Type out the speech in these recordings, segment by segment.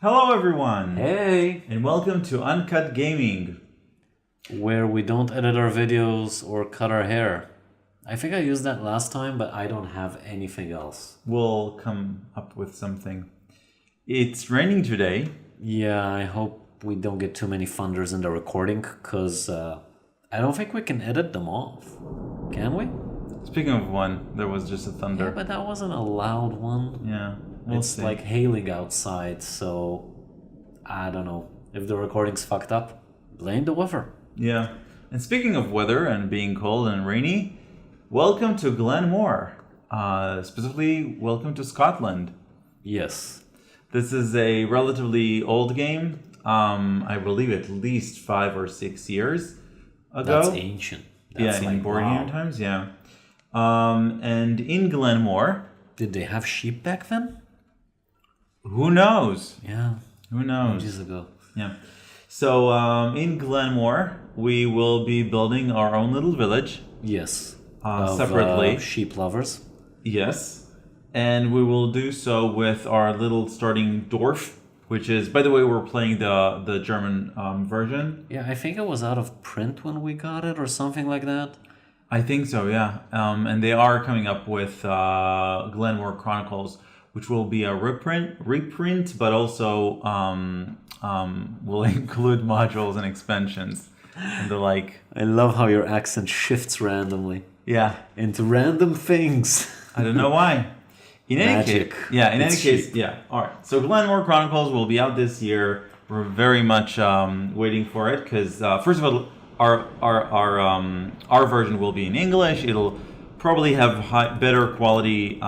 Hello everyone! Hey! And welcome to Uncut Gaming. Where we don't edit our videos or cut our hair. I think I used that last time, but I don't have anything else. We'll come up with something. It's raining today. Yeah, I hope we don't get too many thunders in the recording, because I don't think we can edit them off. Can we? Speaking of one, there was just a thunder. Yeah, but that wasn't a loud one. Yeah, It's see. like hailing outside, so I don't know. If the recording's fucked up, blame the weather. Yeah. And speaking of weather and being cold and rainy, welcome to Glen More. Specifically, welcome to Scotland. Yes. This is a relatively old game. I believe at least 5 or 6 years ago. That's ancient. That's in board game times, yeah. And in Glen More, Did they have sheep back then? who knows? Yeah. Who knows? Ages ago. Yeah. So in Glen More, we will be building our own little village. Yes. Separately. Sheep lovers. Yes. And we will do so with our little starting dwarf, which is, by the way, we're playing the German version. Yeah, I think it was out of print when we got it or something like that. I think so, yeah. And they are coming up with Glen More Chronicles, which will be a reprint, but also will include modules and expansions and the like. I love how your accent shifts randomly Yeah, into random things. I don't know why. In any case, Magic. yeah. In any It's case, cheap. yeah. All right. So Glen More Chronicles will be out this year. We're very much waiting for it because first of all, our version will be in English. It'll probably have better quality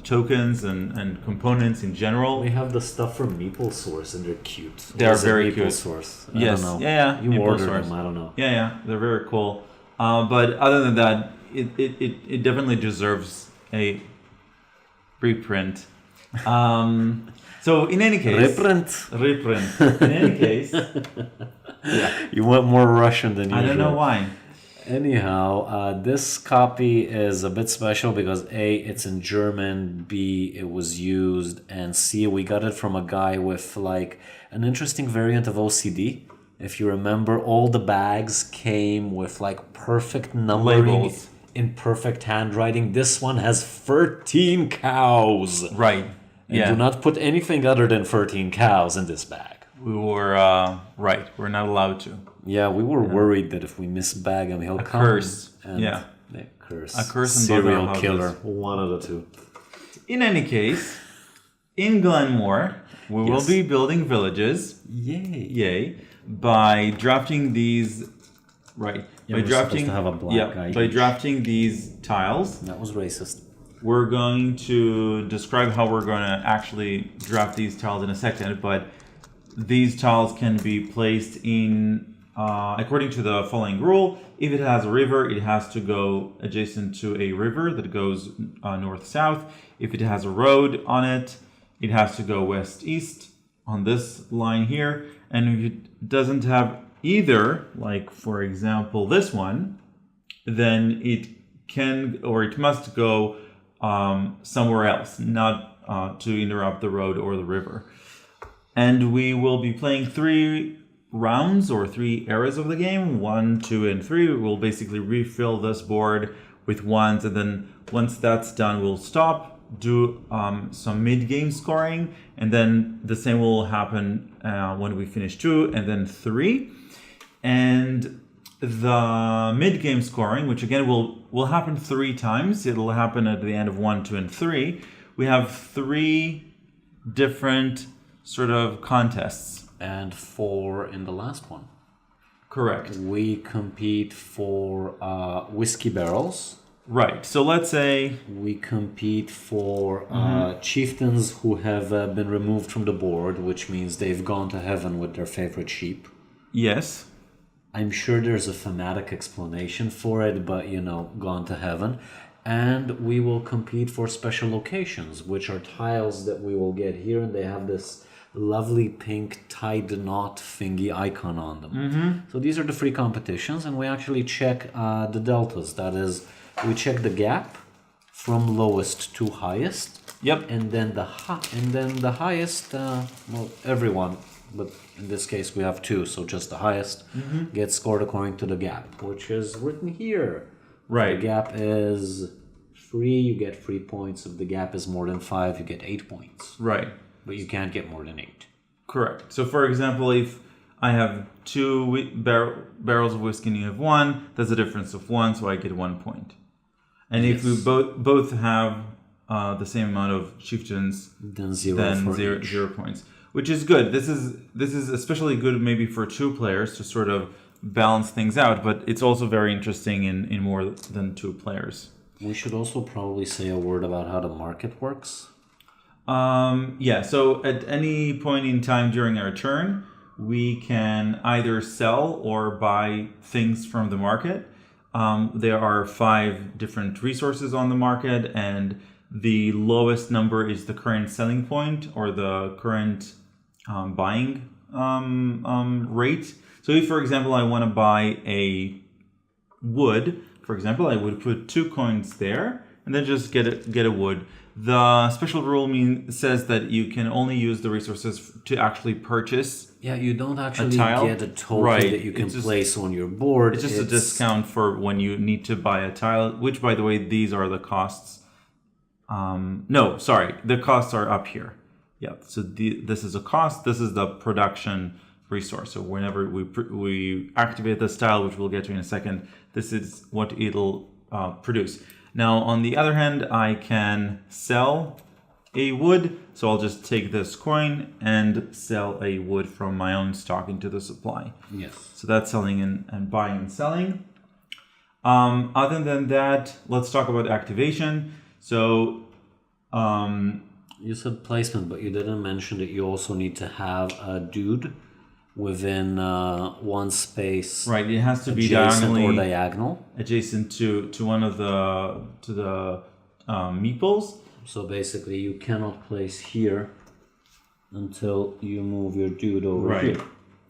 tokens and components in general. We have the stuff from Meeple Source and they're cute. They are Or is it very Meeple cute. Source? I Yes. don't know. Yeah. You Meeple ordered Source. them, I don't know. Yeah. They're very cool. But other than that, it definitely deserves a reprint. So in any case, reprint. In any case, You went more Russian than usual. I don't know why. Anyhow, this copy is a bit special because A, it's in German, B, it was used, and C, we got it from a guy with like an interesting variant of OCD. If you remember, all the bags came with like perfect numbering Labels. in perfect handwriting. This one has 13 cows. Right. And Yeah. do not put anything other than 13 cows in this bag. We were right. We're not allowed to. Yeah, we were worried that if we misbag him, he'll come. curse. And Yeah. Curse. A curse in both our Serial houses. killer. One of the two. In any case, in Glen More, we will Yes. be building villages. Yay. Yay! By drafting these. Right. Yeah, by we're drafting. supposed to have a black guy By each. drafting these tiles. That was racist. We're going to describe how we're going to actually draft these tiles in a second, but these tiles can be placed in, according to the following rule. If it has a river, it has to go adjacent to a river that goes north-south. If it has a road on it, it has to go west-east on this line here. And if it doesn't have either, like for example this one, then it can, or it must go somewhere else, not to interrupt the road or the river. And we will be playing 3 rounds or 3 eras of the game, 1, 2, and 3. We will basically refill this board with ones, and then once that's done, we'll stop, do some mid-game scoring, and then the same will happen when we finish 2 and then 3. And the mid-game scoring, which again will happen 3 times. It'll happen at the end of 1, 2, and 3. We have 3 different sort of contests. And 4 in the last one. Correct. We compete for whiskey barrels. Right. So let's say We compete for chieftains who have been removed from the board, which means they've gone to heaven with their favorite sheep. yes. I'm sure there's a thematic explanation for it, but gone to heaven. And we will compete for special locations, which are tiles that we will get here, and they have this lovely pink tied knot thingy icon on them. So these are the 3 competitions, and we actually check the deltas. That is, we check the gap from lowest to highest, Yep. And then the highest, well, everyone, but in this case we have two, so just the highest gets scored according to the gap, which is written here. Right. If the gap is 3, you get 3 points. If the gap is more than 5, you get 8 points. Right. But you can't get more than 8. Correct. So, for example, if I have 2 barrels of whiskey and you have 1, there's a difference of 1, so I get 1 point. And if we both have the same amount of chieftains, then zero points, which is good. This is especially good maybe for 2 players to sort of balance things out, but it's also very interesting in more than 2 players. We should also probably say a word about how the market works. Yeah, so at any point in time during our turn, we can either sell or buy things from the market. There are 5 different resources on the market, and the lowest number is the current selling point or the current buying rate. So if, for example, I want to buy a wood, for example, I would put 2 coins there and then just get a wood. The special rule says that you can only use the resources to actually purchase. Yeah, you don't actually tile. get a token that you can place on your board. It's just a discount for when you need to buy a tile, which, by the way, these are the costs. No, sorry, the costs are up here. Yeah, so this is a cost. This is the production resource. So whenever we activate this tile, which we'll get to in a second, this is what it'll produce. Now, on the other hand, I can sell a wood. So I'll just take this coin and sell a wood from my own stock into the supply. Yes. So that's selling and buying and selling. Other than that, let's talk about activation. So you said placement, but you didn't mention that you also need to have a dude within one space. Right, it has to be diagonal adjacent to one of the meeples. So basically, you cannot place here until you move your dude over here.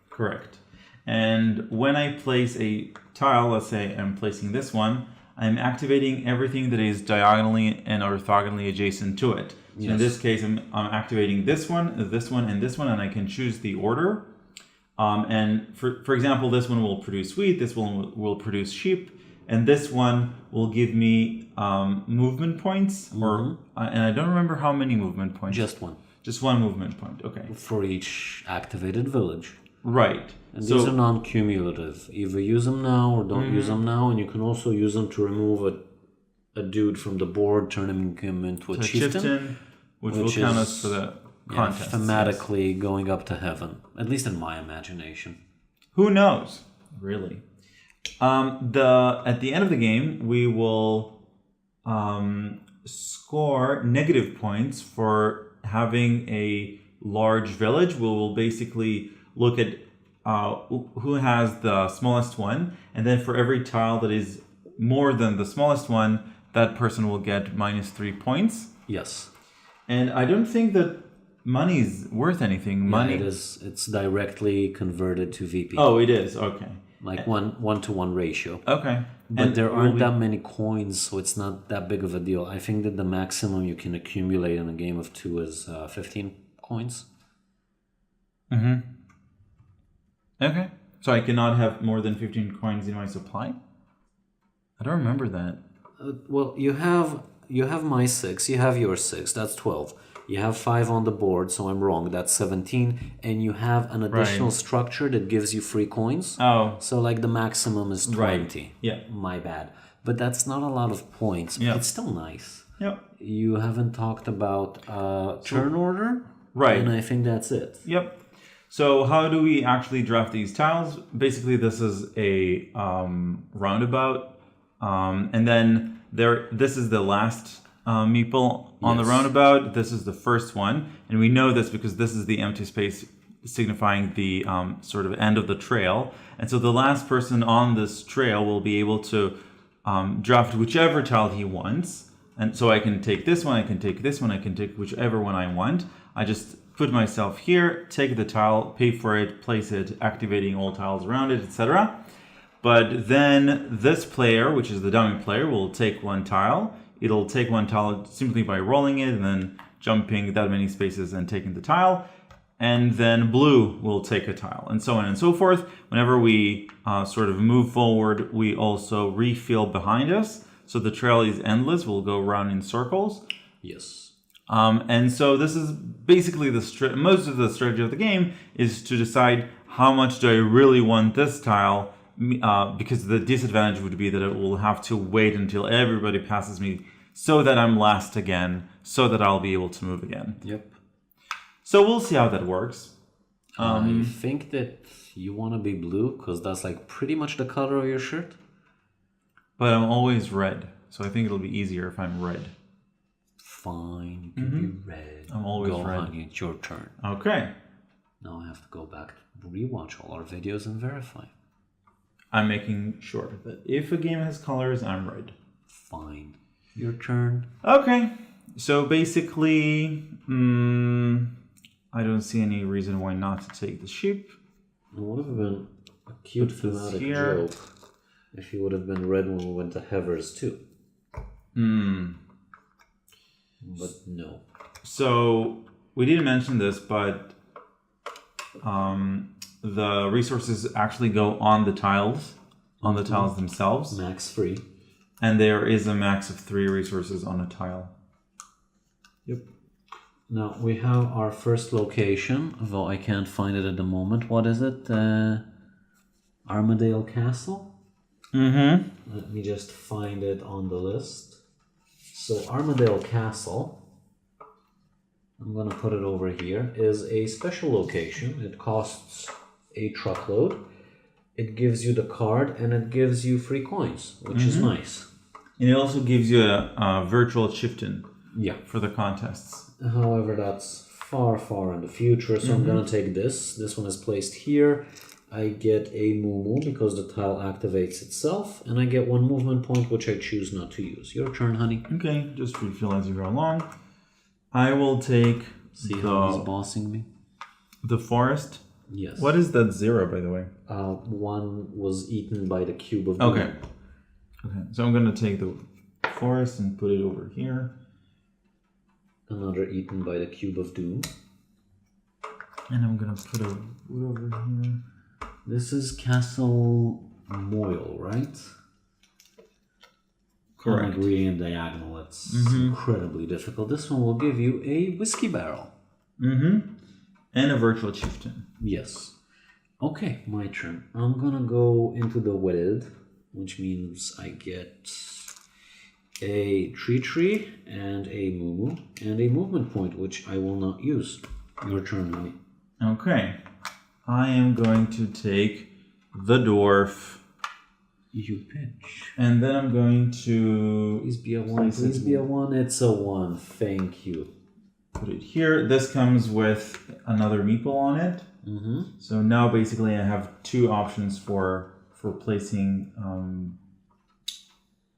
Correct. And when I place a tile, let's say I'm placing this one, I'm activating everything that is diagonally and orthogonally adjacent to it. So in this case, I'm activating this one, and this one, and I can choose the order. And for example, this one will produce wheat, this one will produce sheep, and this one will give me movement points, and I don't remember how many movement points. Just one. Just one movement point, okay. For each activated village. Right. And these are non-cumulative. Either use them now or don't use them now, and you can also use them to remove a dude from the board, turning him into a chieftain, which will count us for the contest. Thematically going up to heaven, at least in my imagination. Who knows? Really. At the end of the game, we will score negative points for having a large village. We will basically look at who has the smallest one, and then for every tile that is more than the smallest one, that person will get -3 points. Yes. And I don't think that money is worth anything. Money it is. It's directly converted to VP. Oh, it is. Okay. Like 1-to-1 ratio. Okay. But and there aren't that many coins, so it's not that big of a deal. I think that the maximum you can accumulate in a game of 2 is 15 coins. Mm-hmm. Okay. So I cannot have more than 15 coins in my supply? I don't remember that. Well, you have my 6, you have your 6, that's 12. You have 5 on the board, so I'm wrong, that's 17. And you have an additional structure that gives you 3 coins. Oh. So like the maximum is 20. Right. Yeah. My bad. But that's not a lot of points. Yeah. It's still nice. Yep. You haven't talked about turn order. Right. And I think that's it. Yep. So how do we actually draft these tiles? Basically, this is a roundabout. And then this is the last meeple on the roundabout. This is the first one. And we know this because this is the empty space signifying the sort of end of the trail. And so the last person on this trail will be able to draft whichever tile he wants. And so I can take this one, I can take this one, I can take whichever one I want. I just put myself here, take the tile, pay for it, place it, activating all tiles around it, etc. But then this player, which is the dummy player, will take one tile. it'll take one tile simply by rolling it and then jumping that many spaces and taking the tile. And then blue will take a tile, and so on and so forth. Whenever we sort of move forward, we also refill behind us. So the trail is endless. We'll go around in circles. Yes. And so this is basically most of the strategy of the game is to decide how much do I really want this tile, because the disadvantage would be that it will have to wait until everybody passes me so that I'm last again, so that I'll be able to move again. Yep. So we'll see how that works. I think that you want to be blue because that's like pretty much the color of your shirt. But I'm always red, so I think it'll be easier if I'm red. Fine, you can be red. I'm always red. Honey, it's your turn. Okay. Now I have to go back, rewatch all our videos and verify. I'm making sure that if a game has colors, I'm red. Fine. Your turn. Okay. So basically, I don't see any reason why not to take the sheep. It would have been a cute thematic joke if you would have been red when we went to Heathers too. But no. So we didn't mention this, but the resources actually go on the tiles, themselves. Max free. And there is a max of 3 resources on a tile. Yep. Now we have our first location, though I can't find it at the moment. What is it? Armadale Castle? Let me just find it on the list. So Armadale Castle, I'm going to put it over here, is a special location. It costs a truckload. It gives you the card and it gives you free coins, which is nice. And it also gives you a virtual chieftain for the contests. However, that's far, far in the future, so I'm going to take this. This one is placed here. I get a moo because the tile activates itself, and I get 1 movement point, which I choose not to use. Your turn, honey. Okay, just refill as you go along. I will take how he's bossing me? The forest. Yes. What is that 0, by the way? 1 was eaten by the cube of Okay. doom. Okay, so I'm going to take the forest and put it over here. Another eaten by the cube of doom. And I'm going to put a wood over here. This is Castle Moyle, right? Correct. Like reading in diagonal, it's incredibly difficult. This one will give you a whiskey barrel. And a virtual chieftain. Yes. Okay, my turn. I'm gonna go into the wedded, which means I get a tree and a moo and a movement point, which I will not use. Your turn, honey. Okay. I am going to take the dwarf. You pitch. And then I'm going to... Please be a 1. Please be a 1. It's a 1. Thank you. Put it here. This comes with another meeple on it. So now basically I have 2 options for placing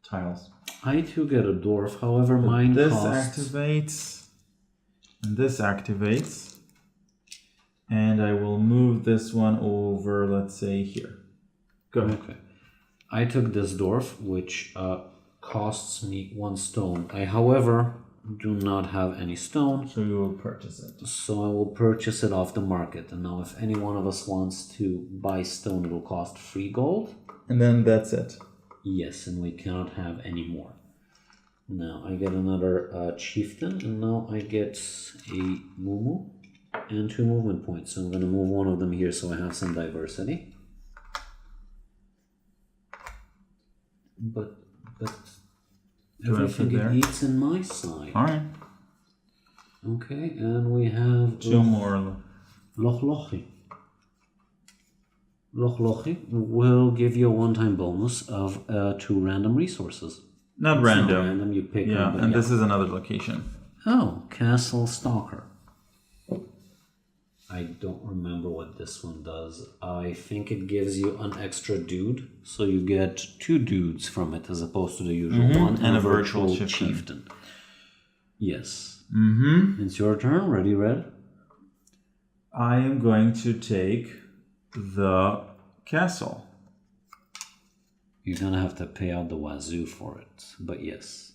tiles. I too get a dwarf, however mine costs... activates. And this activates. And I will move this one over, let's say, here. Go ahead. Okay. I took this dwarf, which costs me 1 stone. I, however, do not have any stone. So you will purchase it. So I will purchase it off the market. And now if any one of us wants to buy stone, it will cost 3 gold. And then that's it. Yes, and we cannot have any more. Now I get another chieftain, and now I get a moo and 2 movement points. So I'm going to move one of them here so I have some diversity. But everything it eats in my side. All right. Okay, and we have 2 more. Lochlochi. Lochlochi will give you a one-time bonus of 2 random resources. Not random. Not random. You pick. Yeah, and this is another location. Oh, Castle Stalker. I don't remember what this one does. I think it gives you an extra dude, so you get 2 dudes from it as opposed to the usual one, and a virtual chieftain. Yes. It's your turn. Ready, Red? I am going to take the castle. You're gonna have to pay out the wazoo for it, but yes.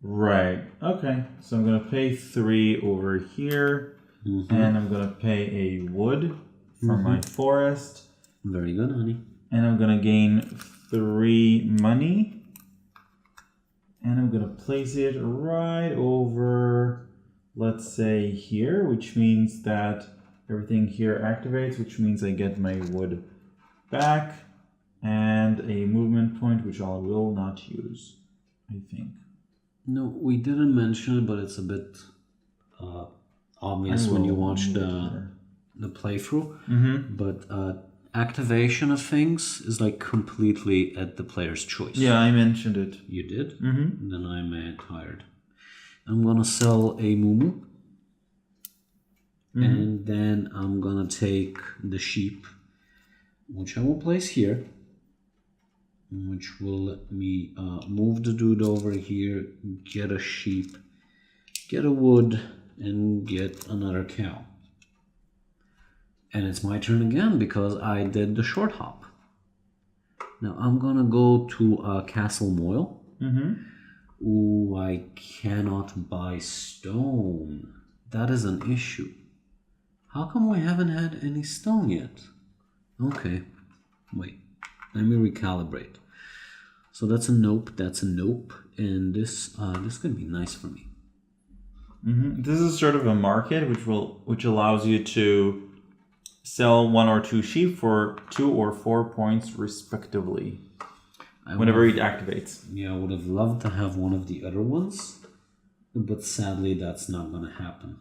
Right. Okay. So I'm gonna pay 3 over here, and I'm gonna pay a wood for my forest, Very good, honey. and I'm gonna gain 3 money, and I'm gonna place it right over, let's say here, which means that everything here activates, which means I get my wood back, and a movement point, which I will not use, I think. No, we didn't mention it, but it's a bit obvious when you watch the playthrough. But activation of things is like completely at the player's choice. Yeah, I mentioned it. You did? Then I'm tired. I'm gonna sell a Mumu. And then I'm gonna take the sheep, which I will place here, which will let me move the dude over here, get a sheep, get a wood, and get another cow. And it's my turn again because I did the short hop. Now I'm gonna go to Castle Moyle. Ooh, I cannot buy stone. That is an issue. How come we haven't had any stone yet? Okay, wait, let me recalibrate. So that's a nope, that's a nope, and this could be nice for me. This is sort of a market which allows you to sell 1 or 2 sheep for 2 or 4 points respectively, whenever it activates. Yeah, I would have loved to have one of the other ones, but sadly that's not gonna happen.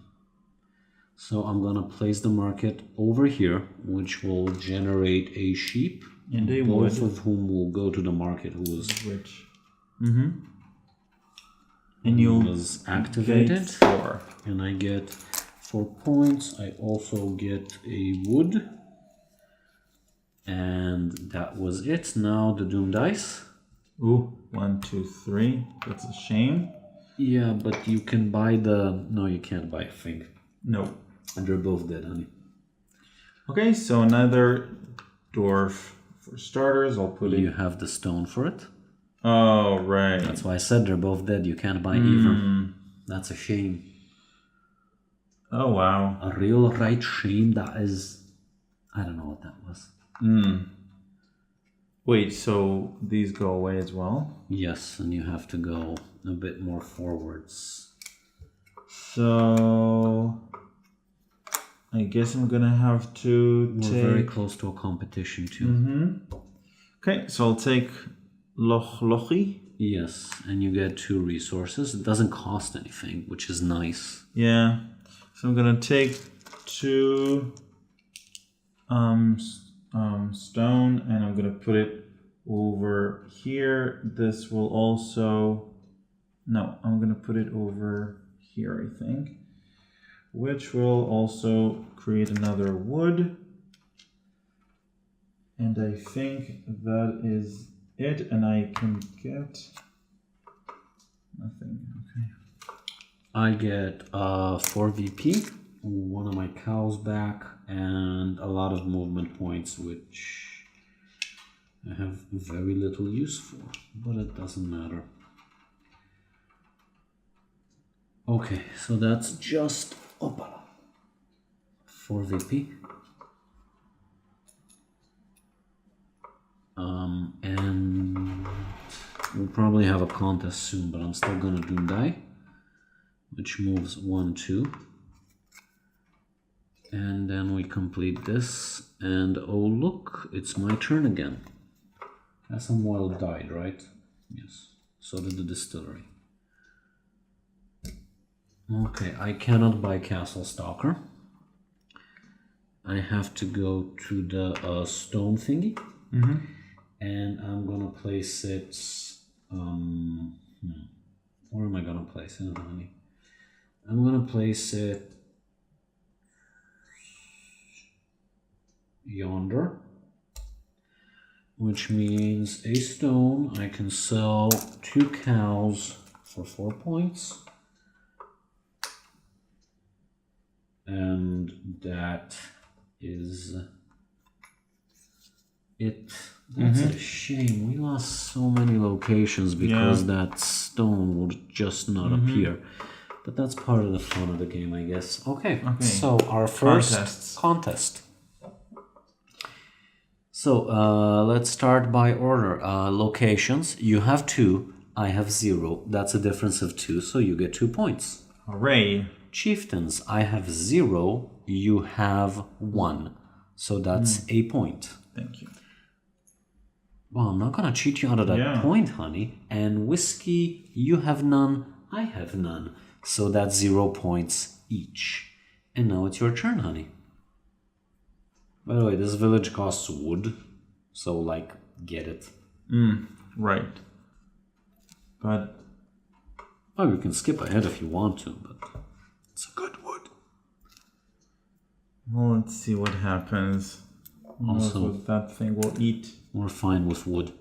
So I'm gonna place the market over here, which will generate a sheep, and a both wood, of whom will go to the market, who was rich. And you was activated, 4. and I get 4 points. I also get a wood, and that was it. Now the Doom dice. Ooh, 1, 2, 3. That's a shame. Yeah, but you can buy the... No, you can't buy a thing. No. And they're both dead, honey. Okay, so another dwarf for starters. I'll put You it. have the stone for it. Oh, right. That's why I said they're both dead. You can't buy either. That's a shame. Oh, wow. A real right shame. That is... I don't know what that was. Wait, so these go away as well? Yes, and you have to go a bit more forwards. So I guess I'm gonna have to We're take... very close to a competition too. Okay, so I'll take Lochi. Yes, and you get 2 resources. It doesn't cost anything, which is nice. Yeah. So I'm gonna take 2 stone, and I'm gonna put it over here. This will also... No, I'm gonna put it over here, I think. Which will also create another wood. And I think that is it, and I can get nothing. Okay. I get 4 VP, one of my cows back, and a lot of movement points, which I have very little use for, but it doesn't matter. Okay, so that's just 4 VP. And we'll probably have a contest soon, but I'm still gonna do die, which moves 1, 2. And then we complete this, and oh look, it's my turn again. Castle died, right? Yes, so did the distillery. Okay, I cannot buy Castle Stalker. I have to go to the stone thingy. And I'm gonna place it, where am I gonna place it, honey? I'm gonna place it yonder, which means a stone. I can sell 2 cows for 4 points. And that is That's a shame. We lost so many locations because that stone would just not appear. But that's part of the fun of the game, I guess. Okay. So our first contest. So let's start by order. Locations. You have 2. I have 0. That's a difference of 2, so you get 2 points. Hooray. Chieftains. I have 0. You have 1. So that's a point. Thank you. Well, I'm not gonna cheat you out of that point, honey. And whiskey, you have none, I have none. So that's 0 points each. And now it's your turn, honey. By the way, this village costs wood. So, like, get it. Right. But... Oh, you can skip ahead if you want to, but it's a good wood. Well, let's see what happens. Also, what that thing will eat. We're fine with wood.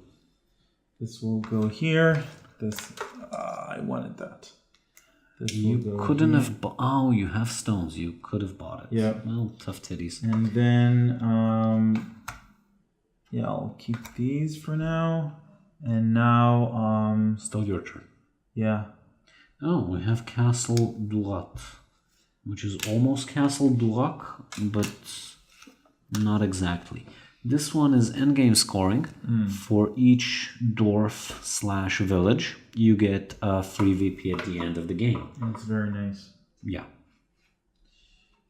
This will go here. This, I wanted that. This you couldn't have bought. Oh, you have stones. You could have bought it. Yeah. Well, tough titties. And then, yeah, I'll keep these for now. And now, still your turn. Yeah. Oh, we have Castle Duat, which is almost Castle Duak, but not exactly. This one is endgame scoring. For each dwarf/village, you get a free VP at the end of the game. That's very nice. Yeah.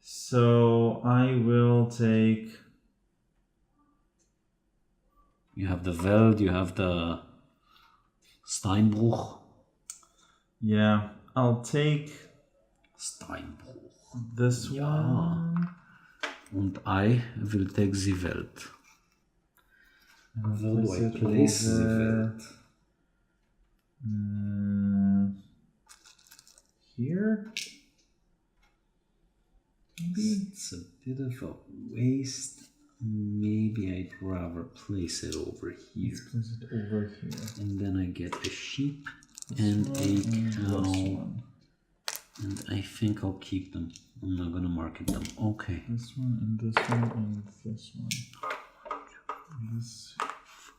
So I will take... You have the Veld, you have the Steinbruch. Yeah, I'll take... Steinbruch. This one. Und I will take the Welt. Where do I place the Welt? Here? Maybe? It's a bit of a waste. Maybe I'd rather place it over here. Let's place it over here. And then I get a sheep and a cow. And I think I'll keep them. I'm not gonna market them. Okay. This one and this one and this one. This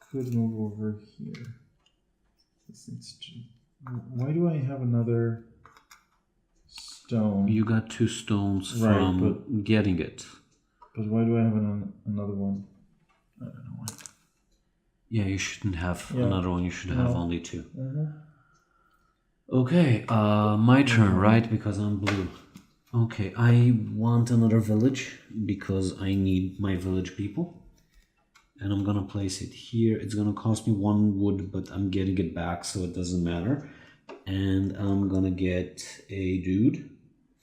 could move over here. This needs to... Why do I have another stone? You got 2 stones from getting it. But why do I have another one? I don't know why. Yeah, you shouldn't have another one. You should have only 2. Mm-hmm. Okay, my turn, right? Because I'm blue. Okay, I want another village because I need my village people. And I'm gonna place it here. It's gonna cost me 1 wood, but I'm getting it back, so it doesn't matter. And I'm gonna get a dude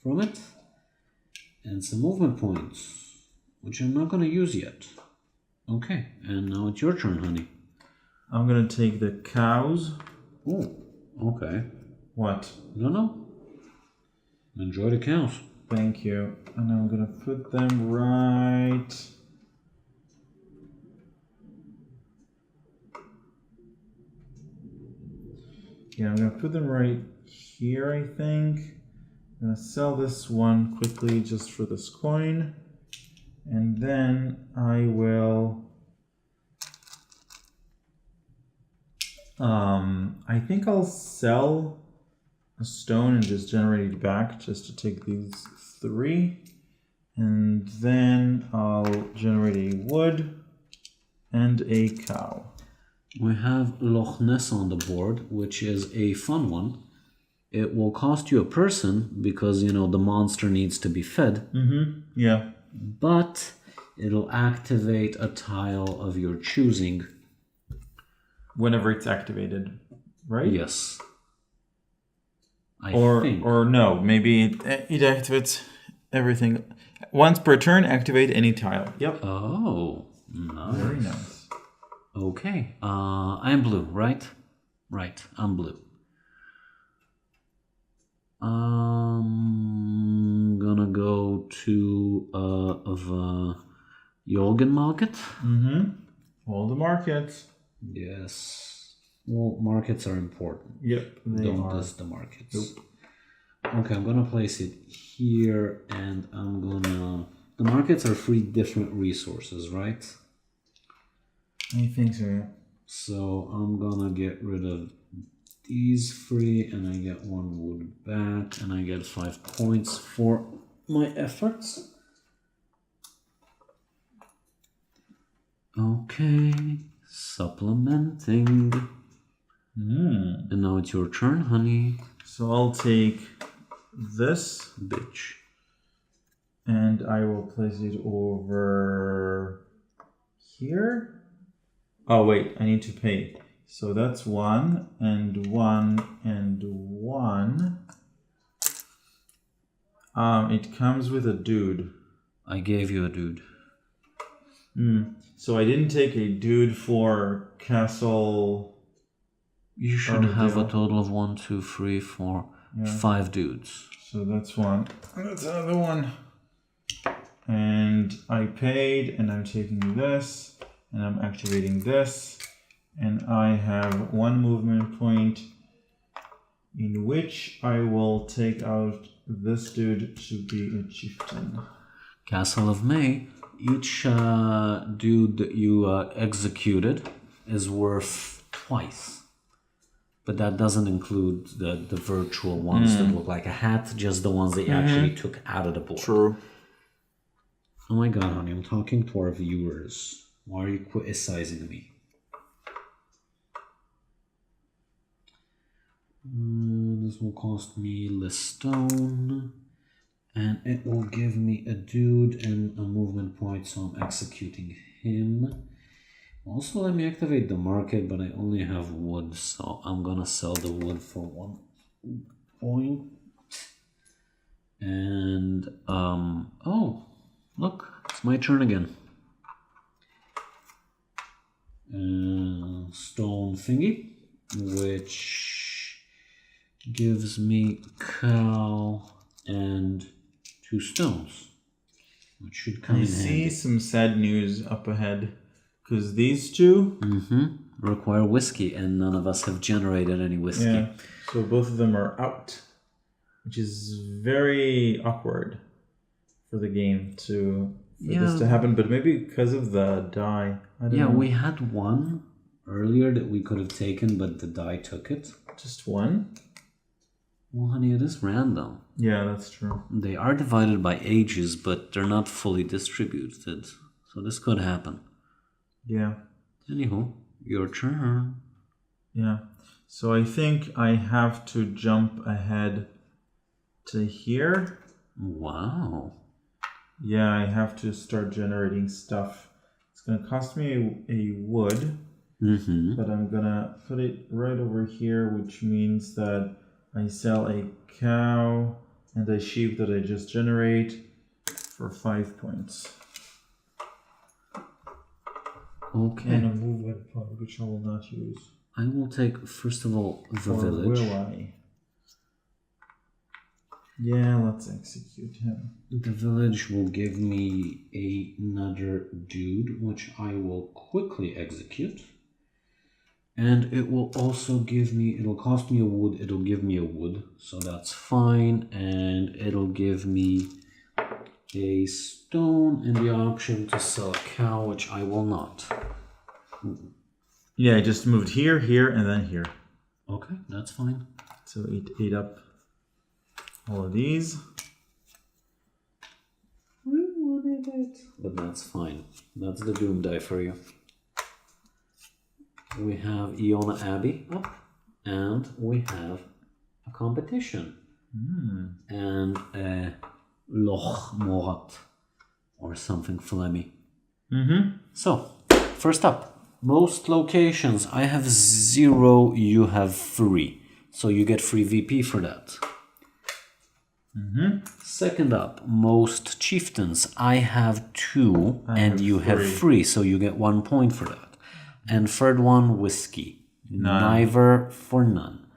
from it. And some movement points, which I'm not gonna use yet. Okay, and now it's your turn, honey. I'm gonna take the cows. Oh, okay. What? No, no. Enjoy the cows. Thank you. And I'm gonna put them right... Yeah, I'm gonna put them right here, I think. I'm gonna sell this one quickly just for this coin. And then I will... I think I'll sell a stone and just generate it back just to take these 3. And then I'll generate a wood and a cow. We have Loch Ness on the board, which is a fun one. It will cost you a person because, you know, the monster needs to be fed. Mm-hmm. Yeah. But it'll activate a tile of your choosing. Whenever it's activated, right? Yes. I think. Or no, maybe it activates everything. Once per turn, activate any tile. Yep. Oh, nice. Very nice. Okay. I'm blue, right? Right, I'm blue. I'm gonna go to the Jorgen Market. Mm-hmm. All the markets. Yes. Well, markets are important. Yep, they Don't are. diss the markets. Nope. Okay, I'm gonna place it here, and I'm gonna... The markets are 3 different resources, right? I think so, yeah. So I'm gonna get rid of these 3 and I get 1 wood back and I get 5 points for my efforts. Okay, supplementing. And now it's your turn, honey. So I'll take this, Bitch. and I will place it over here. Oh wait, I need to pay. So that's 1 and 1 and 1. It comes with a dude. I gave you a dude. So I didn't take a dude for castle. You should have a total of 1, 2, 3, 4, 5 dudes. So that's 1. That's another 1. And I paid, and I'm taking this, and I'm activating this, and I have 1 movement point in which I will take out this dude to be a chieftain. Castle of May. Each dude that you executed is worth twice. But that doesn't include the virtual ones that look like a hat, just the ones that you actually took out of the board. True. Oh my god, honey, I'm talking to our viewers. Why are you criticizing me? This will cost me less stone. And it will give me a dude and a movement point, so I'm executing him. Also, let me activate the market, but I only have wood, so I'm gonna sell the wood for 1 point. And, oh, look, it's my turn again. Stone thingy, which gives me cow and 2 stones, which should come I in see handy. some sad news up ahead, because these two Require whiskey, and none of us have generated any whiskey. Yeah, so both of them are out, which is very awkward for the game for this to happen. But maybe because of the die. I don't know. We had one earlier that we could have taken, but the die took it. Just one? Well, honey, it is random. Yeah, that's true. They are divided by ages, but they're not fully distributed. So this could happen. Yeah. Anywho, your turn. Yeah. So I think I have to jump ahead to here. Wow. Yeah, I have to start generating stuff. It's going to cost me a wood, but I'm going to put it right over here, which means that I sell a cow and a sheep that I just generate for 5 points. Okay. And a movement point, which I will not use. I will take, first of all, the Or village. will I? Yeah, let's execute him. The village will give me another dude, which I will quickly execute. And it will also give me, it'll cost me a wood, it'll give me a wood, so that's fine. And it'll give me a stone and the option to sell a cow, which I will not. Yeah, I just moved here, here, and then here. Okay, that's fine. So it ate up all of these. I wanted it. But that's fine. That's the doom die for you. We have Iona Abbey up, and we have a competition. And a Loch Morat, or something phlegmy. So, first up, most locations. I have 0, you have 3. So you get free VP for that. Second up, most chieftains. I have 2, and you have 3, so you get 1 point for that. And third one, whiskey. Neither for none.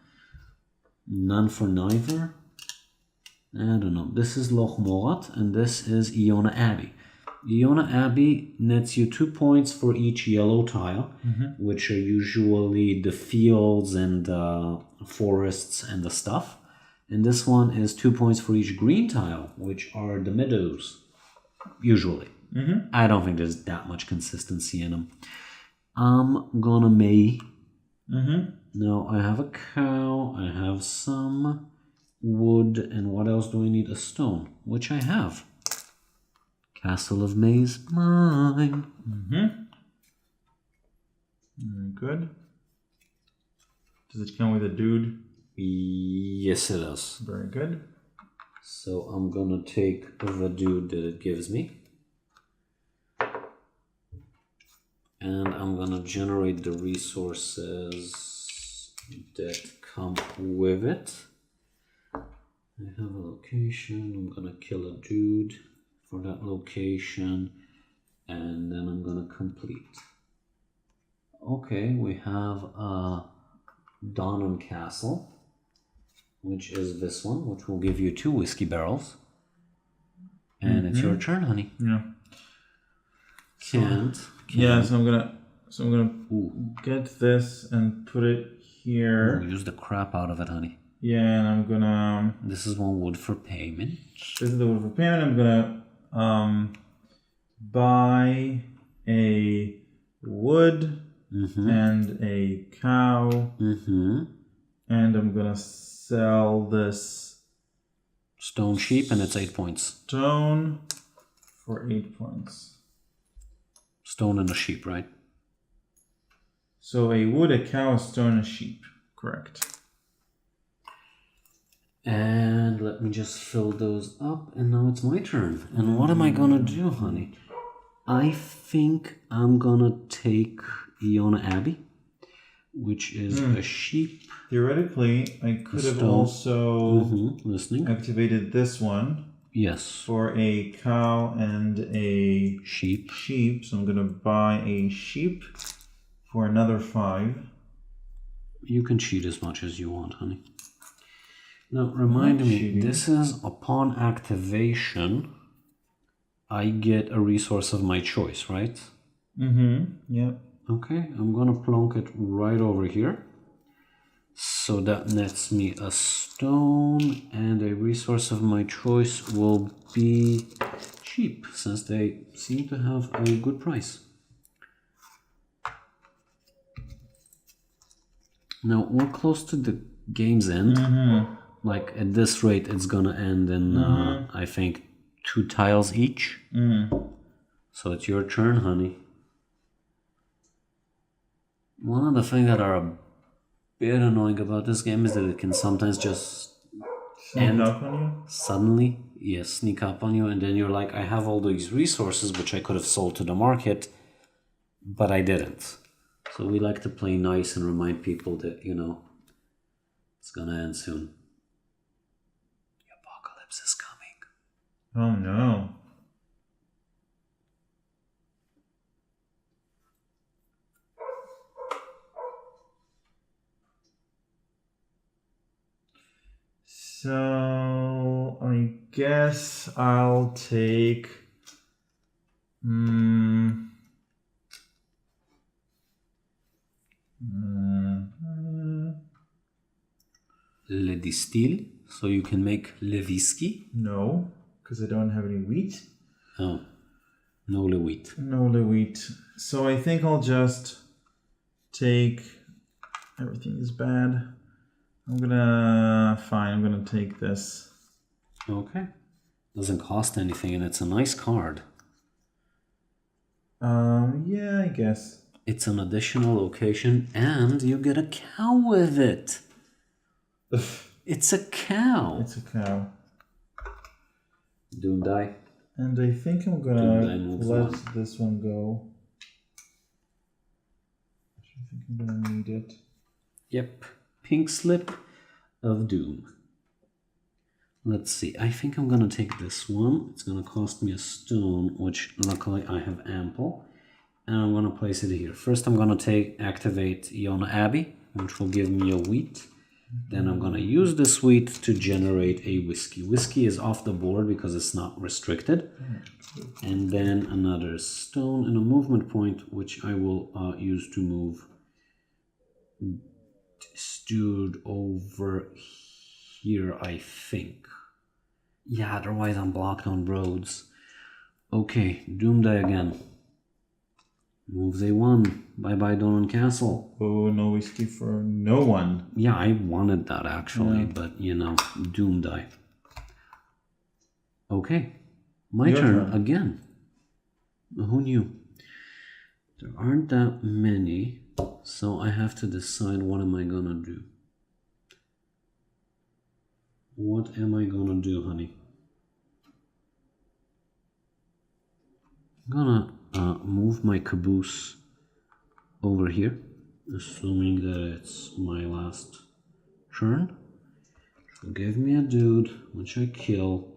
None for neither. I don't know. This is Loch Morat, and this is Iona Abbey. Iona Abbey nets you 2 points for each yellow tile, which are usually the fields and forests and the stuff. And this one is 2 points for each green tile, which are the meadows, usually. I don't think there's that much consistency in them. I'm gonna make. Mm-hmm. Now I have a cow, I have some wood, and what else do I need? A stone, which I have. Castle of Maize, mine. Mm-hmm. Very good. Does it come with a dude? Yes, it does. Very good. So I'm gonna take the dude that it gives me. And I'm gonna generate the resources that come with it. I have a location, I'm gonna kill a dude for that location, and then I'm gonna complete. Okay, we have a Donnan Castle, which is this one, which will give you 2 whiskey barrels. And it's your turn, honey. Yeah. Can't. Yeah, so I'm gonna get this and put it here. Ooh, use the crap out of it, honey. Yeah, and I'm gonna. This is 1 wood for payment. This is the wood for payment. I'm gonna buy a wood and a cow, and I'm gonna sell this stone sheep, and it's 8 points. Stone for 8 points. Stone and a sheep, right? So a wood, a cow, a stone, a sheep. Correct. And let me just fill those up, and now it's my turn. And what am I gonna do, honey? I think I'm gonna take Iona Abbey, which is a sheep. Theoretically, I could have stone. also Listening. activated this one. Yes. For a cow and a sheep. So I'm gonna buy a sheep for another 5. You can cheat as much as you want, honey. Now, remind me, this is upon activation, I get a resource of my choice, right? Yep. Okay, I'm gonna plonk it right over here. So that nets me a stone, and a resource of my choice will be cheap, since they seem to have a good price. Now, we're close to the game's end. Like, at this rate, it's gonna end in, I think, 2 tiles each. So it's your turn, honey. One of the things that are a bit annoying about this game is that it can sometimes just Sneak up on you? Suddenly. Yes, sneak up on you, and then you're like, I have all these resources which I could have sold to the market, but I didn't. So we like to play nice and remind people that, you know, it's gonna end soon. The apocalypse is coming. Oh no. So I guess I'll take Le distill, so you can make le whisky. no, because I don't have any wheat. Oh, no le wheat. No le wheat. So I think I'll just take everything is bad. I'm gonna take this. Okay. Doesn't cost anything, and it's a nice card. Yeah, I guess. It's an additional location, and you get a cow with it. It's a cow. It's a cow. Doom die. And I think I'm gonna let this one go. I think I'm gonna need it. Yep. Pink slip of doom. Let's see. I think I'm gonna take this one. It's gonna cost me a stone, which luckily I have ample. And I'm gonna place it here. First I'm gonna activate Iona Abbey, which will give me a wheat. Then I'm gonna use this wheat to generate a whiskey. Whiskey is off the board because it's not restricted. And then another stone and a movement point, which I will use to move this dude over here, I think. Yeah, otherwise I'm blocked on roads. Okay, Doom die again. Moves a 1. Bye-bye, Dolan Castle. Oh, no whiskey for no one. Yeah, I wanted that actually, but you know, doom die. Okay, my Your turn turn. again. Who knew? There aren't that many, so I have to decide what am I gonna do. What am I gonna do, honey? I'm gonna move my caboose over here, assuming that it's my last turn. Which will give me a dude, which I kill,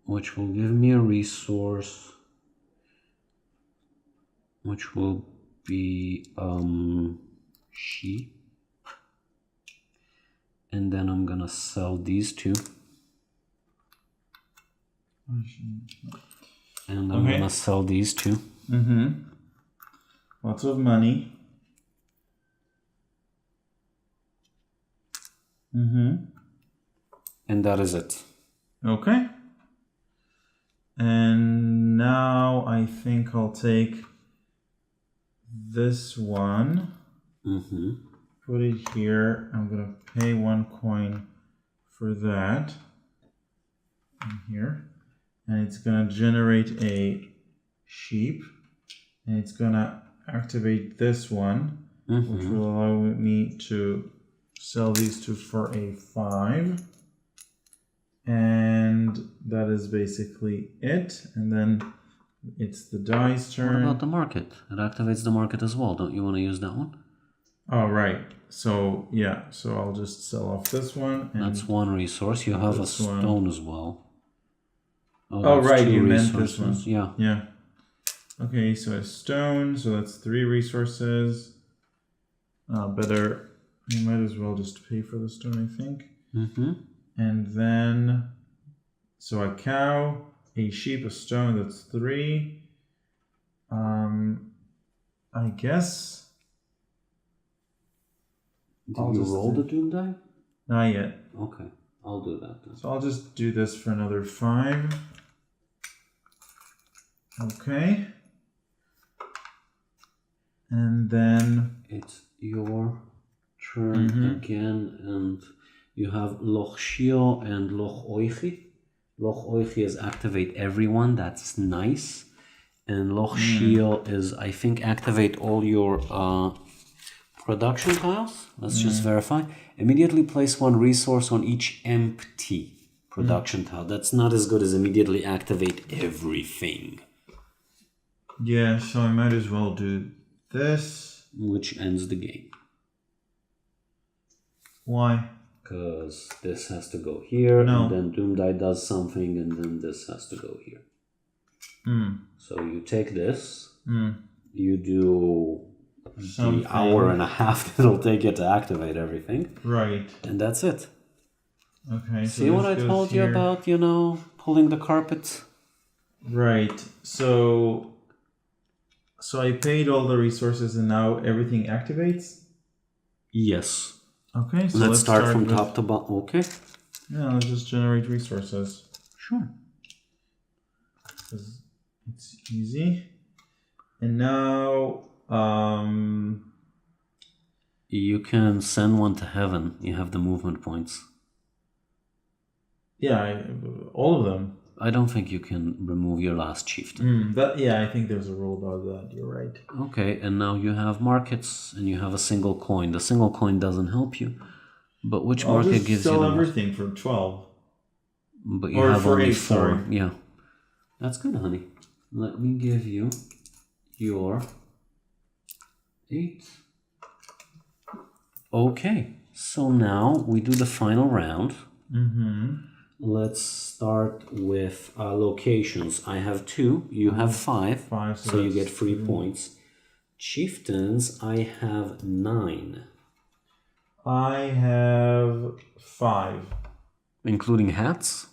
which will give me a resource, which will be sheep. And then I'm gonna sell these two. And I'm gonna sell these two. Lots of money. And that is it. Okay. And now I think I'll take this one. Put it here. I'm gonna pay 1 coin for that. In here. And it's gonna generate a sheep. And it's gonna activate this one, which will allow me to sell these two for a 5. And that is basically it. And then it's the dice turn. What about the market? It activates the market as well. Don't you want to use that one? Oh, right. So, yeah. So I'll just sell off this one. And that's one resource. You have a stone as well. Oh, right. You meant this one. Yeah. Yeah. Okay, so a stone. So that's 3 resources. Better. I might as well just pay for the stone, I think. And then, so a cow, a sheep, a stone, that's 3. I guess. Did you roll the doom die? Not yet. Okay, I'll do that then. So I'll just do this for another 5. Okay. And then it's your turn again, and you have Loch Shio and Loch Oichi. Loch Oichi is activate everyone, that's nice. And Loch Shio is, I think, activate all your production tiles. Let's just verify. Immediately place 1 resource on each empty production tile. That's not as good as immediately activate everything. Yeah, so I might as well do this. Which ends the game. Why? Because this has to go here, and then Doom Die does something, and then this has to go here. So you take this, you do the hour and a half that it'll take you to activate everything. Right. And that's it. Okay. See what I told you about, you know, pulling the carpet? Right. So I paid all the resources and now everything activates? Yes. Okay, so let's start from top to bottom. Okay. Yeah, let's just generate resources. Sure. It's easy. And now you can send one to heaven. You have the movement points. Yeah, all of them. I don't think you can remove your last chieftain. I think there's a rule about that. You're right. Okay, and now you have markets, and you have a single coin. The single coin doesn't help you, but which market gives you the most? Everything for 12. But you have only 4. Sorry. Yeah, that's good, honey. Let me give you your 8. Okay, so now we do the final round. Let's start with locations. I have 2, you have 5, so you get 3 points. Chieftains, I have 9. I have 5. Including hats?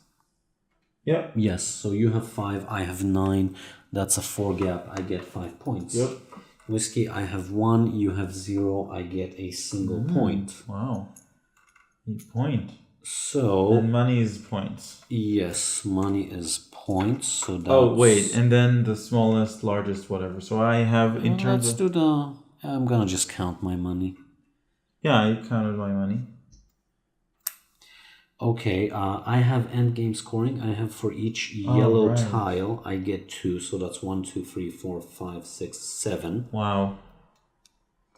Yep. Yes, so you have 5, I have 9. That's a 4 gap, I get 5 points. Yep. Whiskey, I have 1, you have 0, I get a single point. Wow. 8 point. So And money is points. yes, money is points. So that's, Oh, wait. And then the smallest, largest, whatever. So I have in terms let's of... do the. I'm gonna just count my money. Yeah, I counted my money. Okay, I have endgame scoring. I have for each yellow right. tile, I get 2. So that's 1, 2, 3, 4, 5, 6, 7. Wow.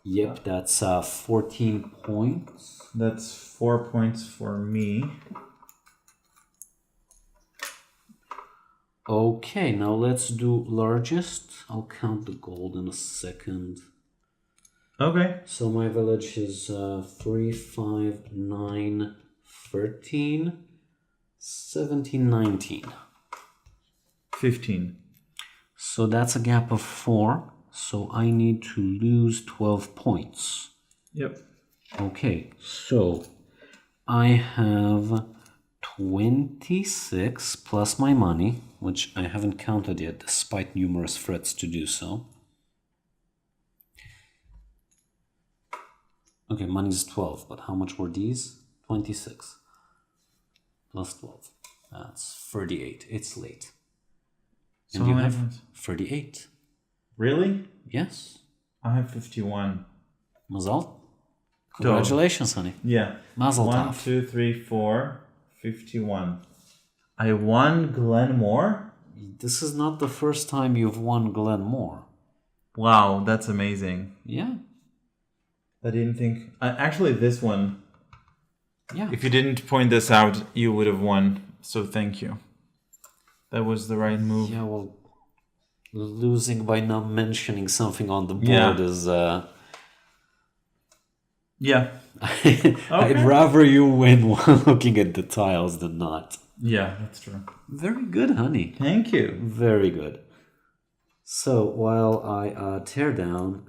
Yep, that's 14 points. That's 4 points for me. Okay, now let's do largest. I'll count the gold in a second. Okay. So my village is 3, 5, 9, 13, 17, 19. 15. So that's a gap of 4. So I need to lose 12 points. Yep. Okay, so I have 26 plus my money, which I haven't counted yet, despite numerous threats to do so. Okay, money's 12, but how much were these? 26 plus 12. That's 38. It's late. So And you how many have points? 38. Really? Yes. I have 51. Mazal. Congratulations, honey. Yeah. Mazel 1, tov. 2, 3, 4, 51. I won Glen More? This is not the first time you've won Glen More. Wow, that's amazing. Yeah. I didn't think... actually, this one, Yeah. if you didn't point this out, you would have won. So thank you. That was the right move. Yeah, well, losing by not mentioning something on the board Yeah. is... Yeah. I'd rather you win while looking at the tiles than not. Yeah, that's true. Very good, honey. Thank you. Very good. So, while I tear down,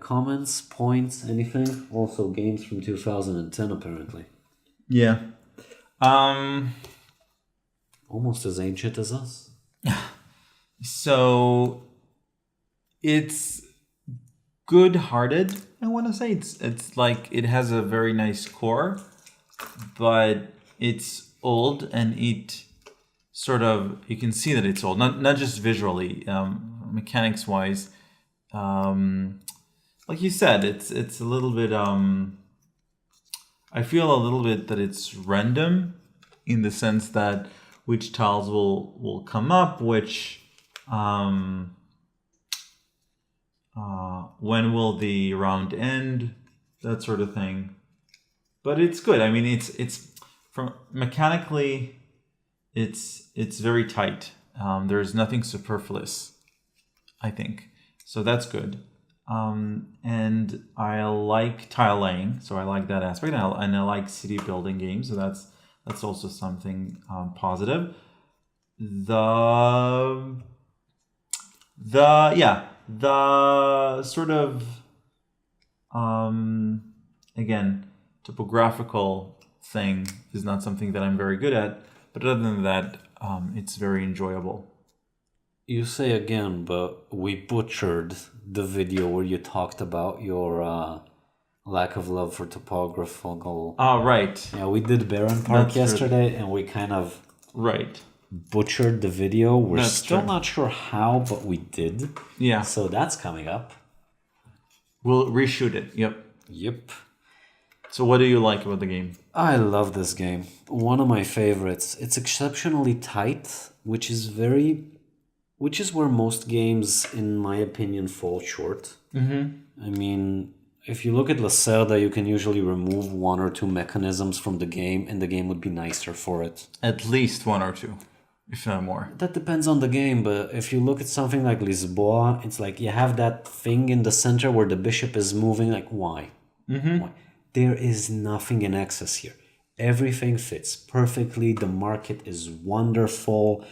comments, points, anything? Also, games from 2010, apparently. Yeah. Almost as ancient as us. So it's good-hearted. I want to say it's like it has a very nice core, but it's old and it sort of, you can see that it's old. Not just visually, mechanics wise. Like you said, it's a little bit. I feel a little bit that it's random, in the sense that which tiles will come up, which when will the round end, that sort of thing. But it's good. I mean, it's from mechanically, it's very tight. There's nothing superfluous, I think. So that's good. And I like tile laying, so I like that aspect, and I like city building games, so that's also something positive. The sort of again, topographical thing is not something that I'm very good at, but other than that, it's very enjoyable. You say again, but we butchered the video where you talked about your lack of love for topographical. Oh, right. Yeah, we did Barren Park That's yesterday, and we kind of Right. butchered the video. We're That's still true. not sure how, but we did. Yeah. So that's coming up. We'll reshoot it. Yep. Yep. So what do you like about the game? I love this game. One of my favorites. It's exceptionally tight, which is where most games, in my opinion, fall short. Mm-hmm. I mean, if you look at Lacerda, you can usually remove 1 or 2 mechanisms from the game, and the game would be nicer for it. At least 1 or 2, if not more. That depends on the game, but if you look at something like Lisboa, it's like you have that thing in the center where the bishop is moving, like why? Mm-hmm. Why? There is nothing in excess here. Everything fits perfectly, the market is wonderful,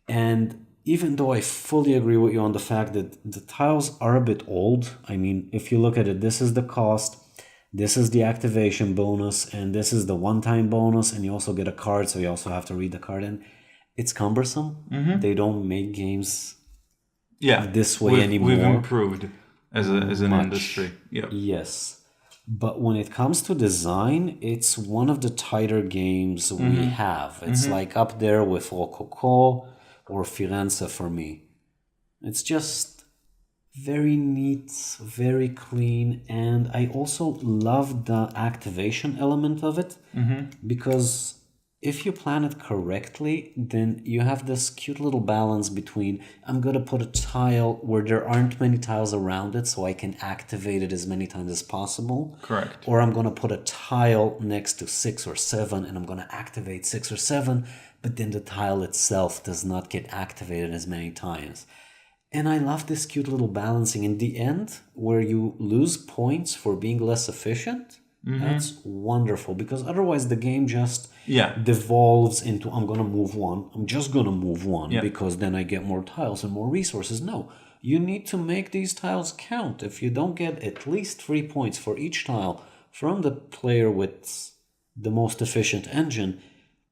and even though I fully agree with you on the fact that the tiles are a bit old, I mean, if you look at it, this is the cost, this is the activation bonus, and this is the one-time bonus, and you also get a card, so you also have to read the card, and it's cumbersome. Mm-hmm. They don't make games this way anymore. We've improved as an industry. Yep. Yes. But when it comes to design, it's one of the tighter games we have. It's like up there with Rococo or Firenze for me. It's just very neat, very clean, and I also love the activation element of it because if you plan it correctly, then you have this cute little balance between I'm going to put a tile where there aren't many tiles around it so I can activate it as many times as possible. Correct. Or I'm going to put a tile next to 6 or 7 and I'm going to activate 6 or 7, but then the tile itself does not get activated as many times. And I love this cute little balancing. In the end, where you lose points for being less efficient, that's wonderful because otherwise the game just devolves into I'm going to move one. I'm just going to move one because then I get more tiles and more resources. No, you need to make these tiles count. If you don't get at least 3 points for each tile from the player with the most efficient engine,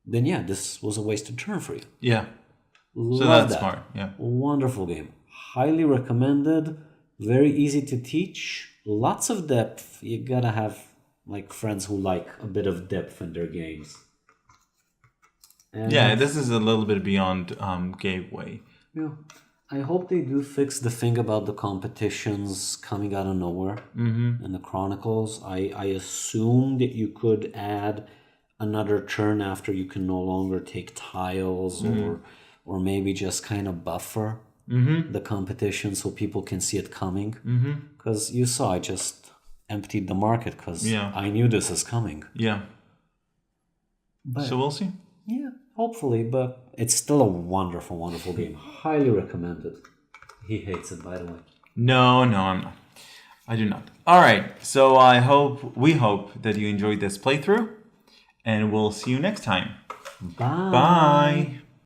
then this was a wasted turn for you. Yeah. Love So that's that. smart. Yeah. Wonderful game. Highly recommended. Very easy to teach. Lots of depth. You gotta have like friends who like a bit of depth in their games. And This is a little bit beyond Gateway. yeah. I hope they do fix the thing about the competitions coming out of nowhere in the Chronicles. I assume that you could add another turn after you can no longer take tiles or maybe just kind of buffer the competition so people can see it coming. Because you saw I just emptied the market because I knew this is coming. Yeah. But So we'll see. yeah, hopefully, but it's still a wonderful, wonderful game. Highly recommended. He hates it, by the way. No, I'm not. I do not. All right. So we hope that you enjoyed this playthrough, and we'll see you next time. Bye. Bye.